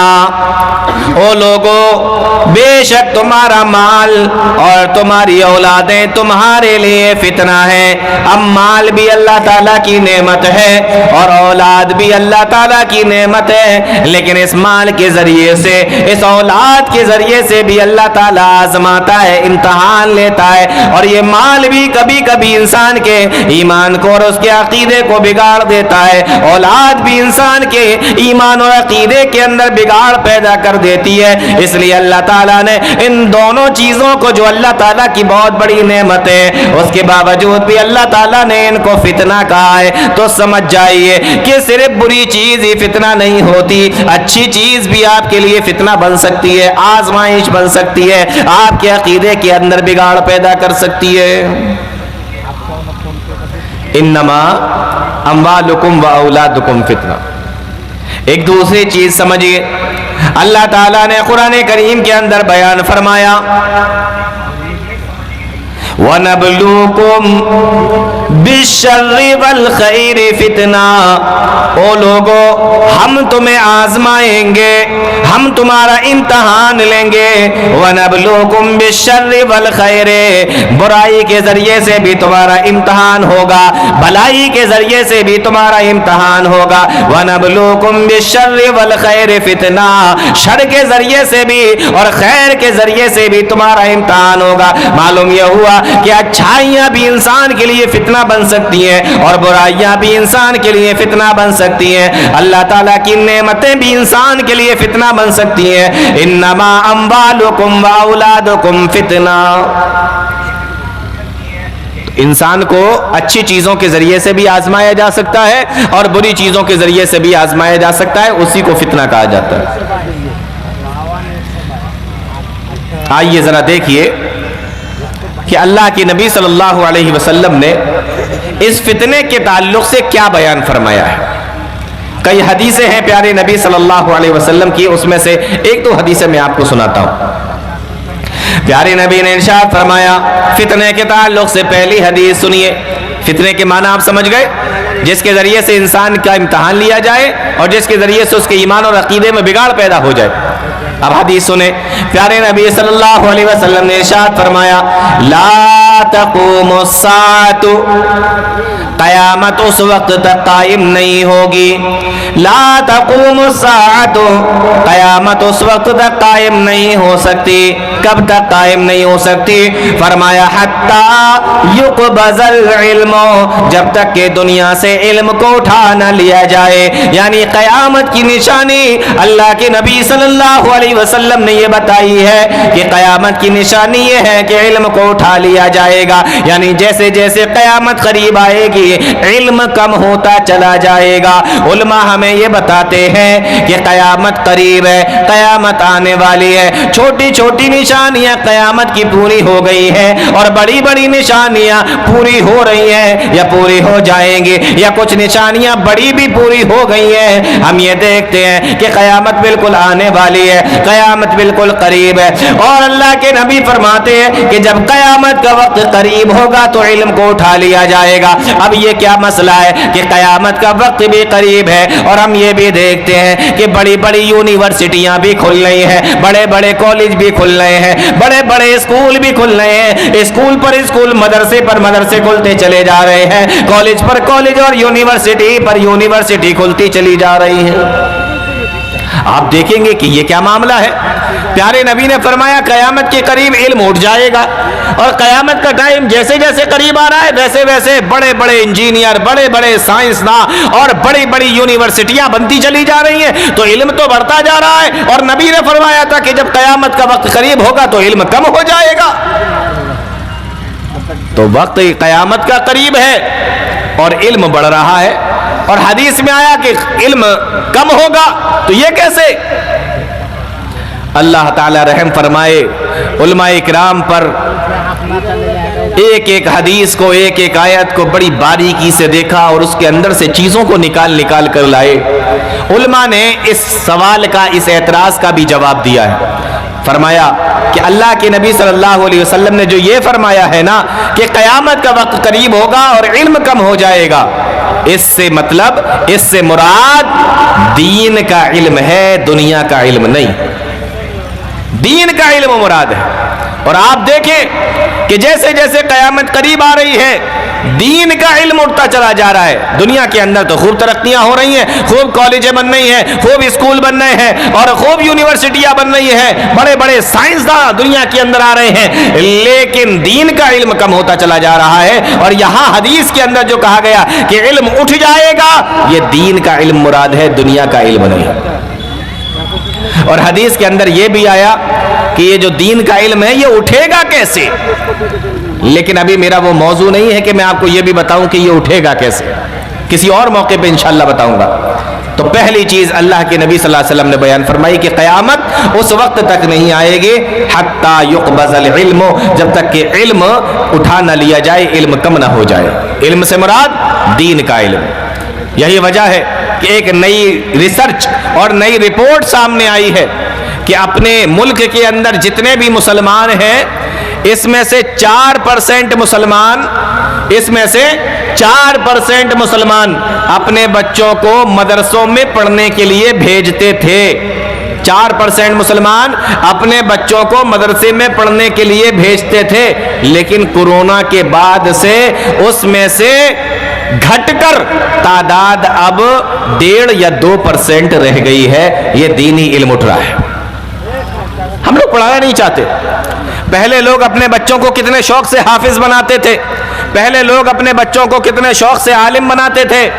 او لوگو بے شک تمہارا مال اور تمہاری اولادیں تمہارے لیے فتنہ ہے. اب مال بھی اللہ تعالیٰ کی نعمت ہے اور اولاد بھی اللہ تعالیٰ کی نعمت ہے، لیکن اس مال کے ذریعے سے، اس اولاد کے ذریعے سے بھی اللہ تعالیٰ آزماتا ہے، امتحان لیتا ہے. اور یہ مال بھی کبھی کبھی انسان کے ایمان کو اور اس کے عقیدے کو بگاڑ دیتا ہے. اولاد بھی انسان کے ایمان اور عقیدے کے اندر بگاڑ پیدا کر دیتی ہے. اس لیے اللہ تعالیٰ نے ان دونوں چیزوں کو، جو اللہ تعالیٰ کی بہت بڑی نعمت ہے، اس کے باوجود بھی اللہ تعالیٰ نے ان کو فتنہ کہا ہے. تو سمجھ جائیے کہ صرف بری چیز ہی فتنہ نہیں ہوتی، اچھی چیز بھی آپ کے لیے فتنہ بن سکتی ہے، آزمائش بن سکتی ہے، آپ کے عقیدے کے اندر بگاڑ پیدا کر سکتی ہے. انما اموالکم و اولادکم فتنہ. ایک دوسری چیز سمجھیے، اللہ تعالیٰ نے قرآن کریم کے اندر بیان فرمایا وَنَبْلُوكُمْ بِالشَّرِّ وَالْخَيْرِ فِتْنَةً، او لوگو ہم تمہیں آزمائیں گے، ہم تمہارا امتحان لیں گے، وَنَبْلُوكُمْ بِالشَّرِّ وَالْخَيْرِ، برائی کے ذریعے سے بھی تمہارا امتحان ہوگا، بھلائی کے ذریعے سے بھی تمہارا امتحان ہوگا، وَنَبْلُوكُمْ بِالشَّرِّ وَالْخَيْرِ فِتْنَةً، شر کے ذریعے سے بھی اور خیر کے ذریعے سے بھی تمہارا امتحان ہوگا۔ معلوم یہ ہوا کہ اچھائیاں بھی انسان کے لیے فتنہ بن سکتی ہیں اور برائیاں بھی انسان کے لیے فتنہ بن سکتی ہیں، اللہ تعالیٰ کی نعمتیں بھی انسان کے لیے فتنہ بن سکتی ہیں۔ انما اموالکم واولادکم فتنہ، انسان کو اچھی چیزوں کے ذریعے سے بھی آزمایا جا سکتا ہے اور بری چیزوں کے ذریعے سے بھی آزمایا جا سکتا ہے، اسی کو فتنہ کہا جاتا ہے۔ آئیے ذرا دیکھیے کہ اللہ کی نبی صلی اللہ علیہ وسلم نے اس فتنے کے تعلق سے کیا بیان فرمایا ہے۔ کئی حدیثیں ہیں پیارے نبی صلی اللہ علیہ وسلم کی، اس میں سے ایک دو حدیثیں میں آپ کو سناتا ہوں۔ پیارے نبی نے ارشاد فرمایا فتنے کے تعلق سے، پہلی حدیث سنیے۔ فتنے کے معنی آپ سمجھ گئے، جس کے ذریعے سے انسان کا امتحان لیا جائے اور جس کے ذریعے سے اس کے ایمان اور عقیدے میں بگاڑ پیدا ہو جائے۔ اب حدیث سنیں، پیارے نبی صلی اللہ علیہ وسلم نے ارشاد فرمایا لا تقوم الساعۃ، قیامت اس وقت تک قائم نہیں ہوگی، لا تقوم الساعۃ، قیامت اس وقت تک قائم نہیں ہو سکتی۔ کب تک قائم نہیں ہو سکتی؟ فرمایا حتی یقبض العلم، جب تک کہ دنیا سے علم کو اٹھا نہ لیا جائے۔ یعنی قیامت کی نشانی اللہ کے نبی صلی اللہ علیہ وسلم نے یہ بتائی ہے کہ قیامت کی نشانی یہ ہے کہ علم کو اٹھا لیا جائے گا، یعنی جیسے جیسے قیامت قریب آئے گی علم کم ہوتا چلا جائے گا۔ علماء ہمیں یہ بتاتے ہیں کہ قیامت قریب ہے، قیامت آنے والی ہے، چھوٹی چھوٹی نشانیاں قیامت کی پوری ہو گئی ہیں اور بڑی بڑی نشانیاں پوری ہو رہی ہیں یا پوری ہو جائیں گی، یا کچھ نشانیاں بڑی بھی پوری ہو گئی ہیں۔ ہم یہ دیکھتے ہیں کہ قیامت بالکل آنے والی ہے، قیامت بالکل قریب ہے، اور اللہ کے نبی فرماتے ہیں کہ جب قیامت کا وقت قریب ہوگا تو علم کو اٹھا لیا جائے گا۔ اب یہ کیا مسئلہ ہے کہ قیامت کا وقت بھی قریب ہے اور ہم یہ بھی دیکھتے ہیں کہ بڑی بڑی یونیورسٹیاں بھی کھل رہی ہیں، بڑے بڑے کالج بھی کھل رہے ہیں، بڑے بڑے اسکول بھی کھل رہے ہیں، اسکول پر اسکول، مدرسے پر مدرسے کھلتے چلے جا رہے ہیں، کالج پر کالج اور یونیورسٹی پر یونیورسٹی کھلتی چلی جا رہی ہیں۔ آپ دیکھیں گے کہ یہ کیا معاملہ ہے۔ پیارے نبی نے فرمایا قیامت کے قریب علم اٹھ جائے گا، اور قیامت کا ٹائم جیسے جیسے قریب آ رہا ہے ویسے ویسے بڑے بڑے انجینئر، بڑے بڑے سائنسداں اور بڑی بڑی یونیورسٹیاں بنتی چلی جا رہی ہیں، تو علم تو بڑھتا جا رہا ہے، اور نبی نے فرمایا تھا کہ جب قیامت کا وقت قریب ہوگا تو علم کم ہو جائے گا۔ تو وقت قیامت کا قریب ہے اور علم بڑھ رہا ہے، اور حدیث میں آیا کہ علم کم ہوگا، تو یہ کیسے؟ اللہ تعالی رحم فرمائے علماء اکرام پر، ایک ایک حدیث کو، ایک ایک آیت کو بڑی باریکی سے دیکھا اور اس کے اندر سے چیزوں کو نکال کر لائے۔ علماء نے اس سوال کا، اس اعتراض کا بھی جواب دیا ہے۔ فرمایا کہ اللہ کے نبی صلی اللہ علیہ وسلم نے جو یہ فرمایا ہے نا کہ قیامت کا وقت قریب ہوگا اور علم کم ہو جائے گا، اس سے مطلب، اس سے مراد دین کا علم ہے، دنیا کا علم نہیں، دین کا علم مراد ہے۔ اور آپ دیکھیں کہ جیسے جیسے قیامت قریب آ رہی ہے دین کا علم اٹھتا چلا جا رہا ہے۔ دنیا کے اندر تو خوب ترقیاں ہو رہی ہیں، خوب کالجیں بن رہی ہیں، خوب اسکول بن رہے ہیں اور خوب یونیورسٹیاں بن رہی ہیں، بڑے بڑے سائنسداں دنیا کے اندر آ رہے ہیں، لیکن دین کا علم کم ہوتا چلا جا رہا ہے۔ اور یہاں حدیث کے اندر جو کہا گیا کہ علم اٹھ جائے گا، یہ دین کا علم مراد ہے، دنیا کا علم نہیں۔ اور حدیث کے اندر یہ بھی آیا کہ یہ جو دین کا علم ہے یہ اٹھے گا کیسے، لیکن ابھی میرا وہ موضوع نہیں ہے کہ میں آپ کو یہ بھی بتاؤں کہ یہ اٹھے گا کیسے، کسی اور موقع پہ انشاءاللہ بتاؤں گا۔ تو پہلی چیز اللہ کے نبی صلی اللہ علیہ وسلم نے بیان فرمائی کہ قیامت اس وقت تک نہیں آئے گی حتی یقبض العلم، جب تک کہ علم اٹھا نہ لیا جائے، علم کم نہ ہو جائے۔ علم سے مراد دین کا علم۔ یہی وجہ ہے کہ ایک نئی ریسرچ اور نئی رپورٹ سامنے آئی ہے کہ اپنے ملک کے اندر جتنے بھی مسلمان ہیں اس میں سے 4% مسلمان اپنے بچوں کو مدرسوں میں پڑھنے کے لیے بھیجتے تھے. 4% مسلمان اپنے بچوں کو مدرسے میں پڑھنے کے لیے بھیجتے تھے. لیکن کورونا کے بعد سے اس میں سے گھٹ کر تعداد اب 1.5 یا 2% رہ گئی ہے. یہ دینی علم اٹھ رہا ہے. ہم لوگ پڑھانا نہیں چاہتے. پہلے لوگ اپنے بچوں کو کتنے شوق سے حافظ بناتے تھے, پہلے لوگ اپنے بچوں کو کتنے شوق سے عالم بناتے تھے.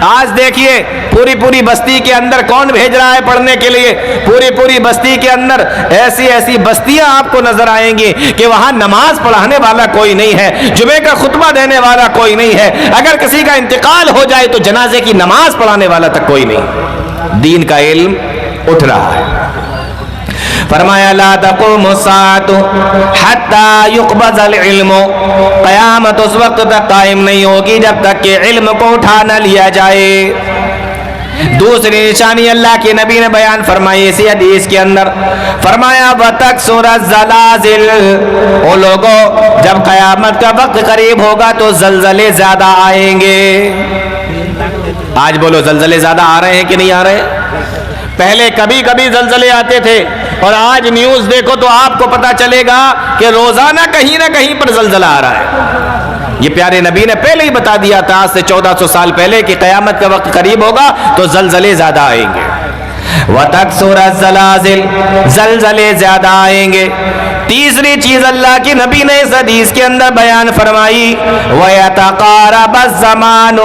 آج دیکھیے پوری بستی کے اندر کون بھیج رہا ہے پڑھنے کے لیے. پوری بستی کے اندر ایسی بستیاں آپ کو نظر آئیں گی کہ وہاں نماز پڑھانے والا کوئی نہیں ہے, جمعے کا خطبہ دینے والا کوئی نہیں ہے. اگر کسی کا انتقال ہو جائے تو جنازے کی نماز پڑھانے والا تک کوئی نہیں. دین کا علم اٹھ رہا ہے. فرمایا لا تقوم الساعة حتى يقبض العلم, قیامت اس وقت تک قائم نہیں ہوگی جب تک کہ علم کو اٹھا نہ لیا جائے. دوسری نشانی اللہ کے نبی نے بیان فرمائی اسی حدیث کے اندر, فرمایا وَتَكْسُرَ الزَّلَازِلُ, او لوگوں جب قیامت کا وقت قریب ہوگا تو زلزلے زیادہ آئیں گے. آج بولو زلزلے زیادہ آ رہے ہیں کہ نہیں آ رہے ہیں؟ پہلے کبھی زلزلے آتے تھے اور آج نیوز دیکھو تو آپ کو پتا چلے گا کہ روزانہ کہیں نہ کہیں پر زلزلہ آ رہا ہے. یہ پیارے نبی نے پہلے ہی بتا دیا تھا آج سے 1400 سال پہلے کہ قیامت کا وقت قریب ہوگا تو زلزلے زیادہ آئیں گے. وَتَكْسُرَ الزَّلَازِلُ, زلزلے زیادہ آئیں گے. تیسری چیز اللہ کی نبی نے اس حدیث کے اندر بیان فرمائی وَيَتَقَارَبَ الزَّمَانُ,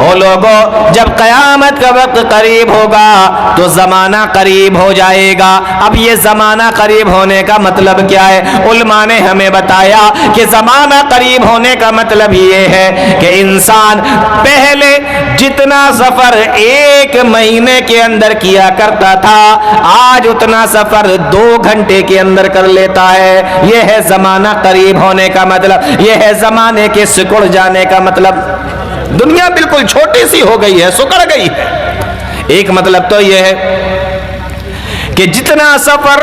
او لوگوں جب قیامت کا وقت قریب ہوگا تو زمانہ قریب ہو جائے گا. اب یہ زمانہ قریب ہونے کا مطلب کیا ہے؟ علماء نے ہمیں بتایا کہ زمانہ قریب ہونے کا مطلب یہ ہے کہ انسان پہلے جتنا سفر 1 مہینے کے اندر کیا کرتا تھا آج اتنا سفر 2 گھنٹے کے اندر کر لیتا ہے. یہ ہے زمانہ قریب ہونے کا مطلب, یہ ہے زمانے کے سکڑ جانے کا مطلب. دنیا بالکل چھوٹی سی ہو گئی ہے, سکڑ گئی ہے. ایک مطلب تو یہ ہے کہ جتنا سفر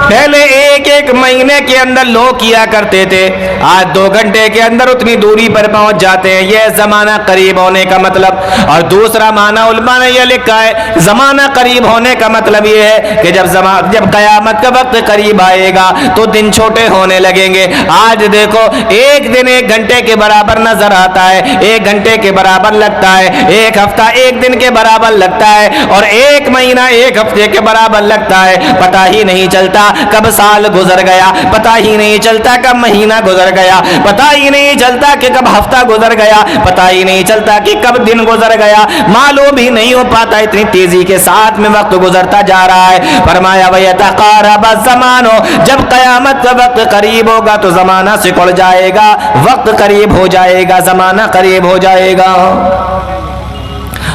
پہلے 1 مہینے کے اندر لوگ کیا کرتے تھے آج 2 گھنٹے کے اندر اتنی دوری پر پہنچ جاتے ہیں. یہ زمانہ قریب ہونے کا مطلب. اور دوسرا معنی علماء نے یہ لکھا ہے زمانہ قریب ہونے کا مطلب یہ ہے کہ جب قیامت کا وقت قریب آئے گا تو دن چھوٹے ہونے لگیں گے. آج دیکھو ایک دن 1 گھنٹے کے برابر نظر آتا ہے, 1 گھنٹے کے برابر لگتا ہے, 1 ہفتہ 1 دن کے برابر لگتا ہے, اور 1 مہینہ 1 ہفتے کے برابر لگتا ہے. پتہ ہی نہیں چلتا کب سال گزر گیا, پتہ ہی نہیں چلتا کب مہینہ گزر گیا, پتہ ہی نہیں چلتا کہ کب ہفتہ گزر گیا, پتہ ہی نہیں چلتا کہ کب دن گزر گیا. معلوم ہی نہیں ہو پاتا, اتنی تیزی کے ساتھ میں وقت گزرتا جا رہا ہے. فرمایا وَيَتَقَارَبَ الزَّمَانُ, جب قیامت کا وقت قریب ہوگا تو زمانہ سکڑ جائے گا, وقت قریب ہو جائے گا, زمانہ قریب ہو جائے گا.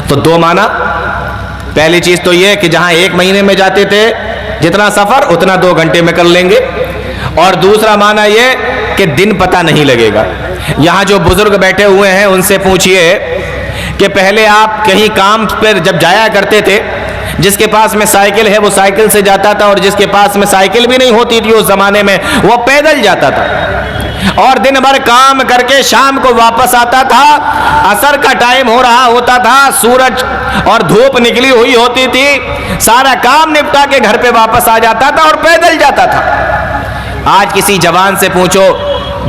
تو 2 معنی. پہلی چیز تو یہ کہ جہاں 1 مہینے میں جاتے تھے جتنا سفر اتنا 2 گھنٹے میں کر لیں گے. اور دوسرا معنی یہ کہ دن پتہ نہیں لگے گا. یہاں جو بزرگ بیٹھے ہوئے ہیں ان سے پوچھئے کہ پہلے آپ کہیں کام پر جب جایا کرتے تھے, جس کے پاس میں سائیکل ہے وہ سائیکل سے جاتا تھا, اور جس کے پاس میں سائیکل بھی نہیں ہوتی تھی اس زمانے میں وہ پیدل جاتا تھا, اور دن بھر کام کر کے شام کو واپس آتا تھا. عصر کا ٹائم ہو رہا ہوتا تھا, سورج اور دھوپ نکلی ہوئی ہوتی تھی, سارا کام نپٹا کے گھر پہ واپس آ جاتا تھا اور پیدل جاتا تھا. آج کسی جوان سے پوچھو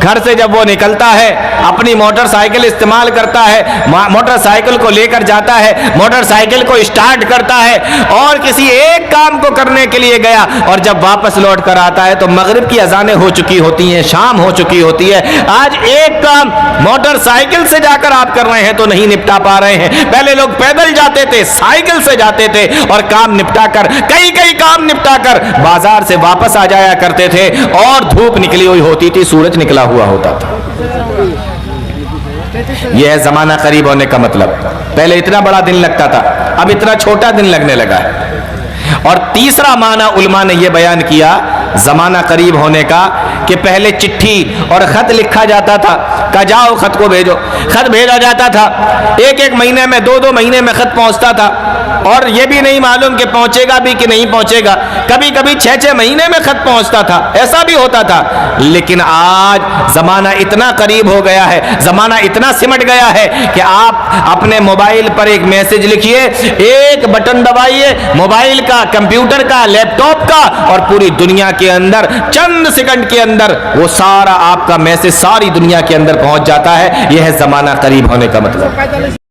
گھر سے جب وہ نکلتا ہے اپنی موٹر سائیکل استعمال کرتا ہے, موٹر سائیکل کو لے کر جاتا ہے, موٹر سائیکل کو اسٹارٹ کرتا ہے اور کسی ایک کام کو کرنے کے لیے گیا, اور جب واپس لوٹ کر آتا ہے تو مغرب کی اذانیں ہو چکی ہوتی ہیں, شام ہو چکی ہوتی ہے. آج ایک کام موٹر سائیکل سے جا کر آپ کر رہے ہیں تو نہیں نپٹا پا رہے ہیں. پہلے لوگ پیدل جاتے تھے, سائیکل سے جاتے تھے, اور کام نپٹا کر کئی کام نپٹا کر بازار سے واپس آ جایا کرتے تھے, اور دھوپ نکلی ہوئی ہوتی تھی, سورج نکلا ہوا ہوتا تھا. یہ ہے زمانہ قریب ہونے کا مطلب. پہلے اتنا بڑا دن لگتا تھا, اب اتنا چھوٹا دن لگنے لگا ہے. اور تیسرا معنی علماء نے یہ بیان کیا زمانہ قریب ہونے کا کہ پہلے چٹھی اور خط لکھا جاتا تھا کہ جاؤ خط کو بھیجو، خط بھیجا جاتا تھا، ایک ایک مہینے میں 2 مہینے میں خط پہنچتا تھا، اور یہ بھی نہیں معلوم کہ پہنچے گا بھی کہ نہیں پہنچے گا، کبھی کبھی 6 مہینے میں خط پہنچتا تھا، ایسا بھی ہوتا تھا۔ لیکن آج زمانہ اتنا قریب ہو گیا ہے، زمانہ اتنا سمٹ گیا ہے کہ آپ اپنے موبائل پر ایک میسج لکھیے، ایک بٹن دبائیے موبائل کا، کمپیوٹر کا، لیپ ٹاپ کا، اور پوری دنیا کے اندر چند سیکنڈ کے اندر وہ سارا آپ کا میسج ساری دنیا کے اندر پہنچ جاتا ہے۔ یہ ہے زمانہ قریب ہونے کا مطلب۔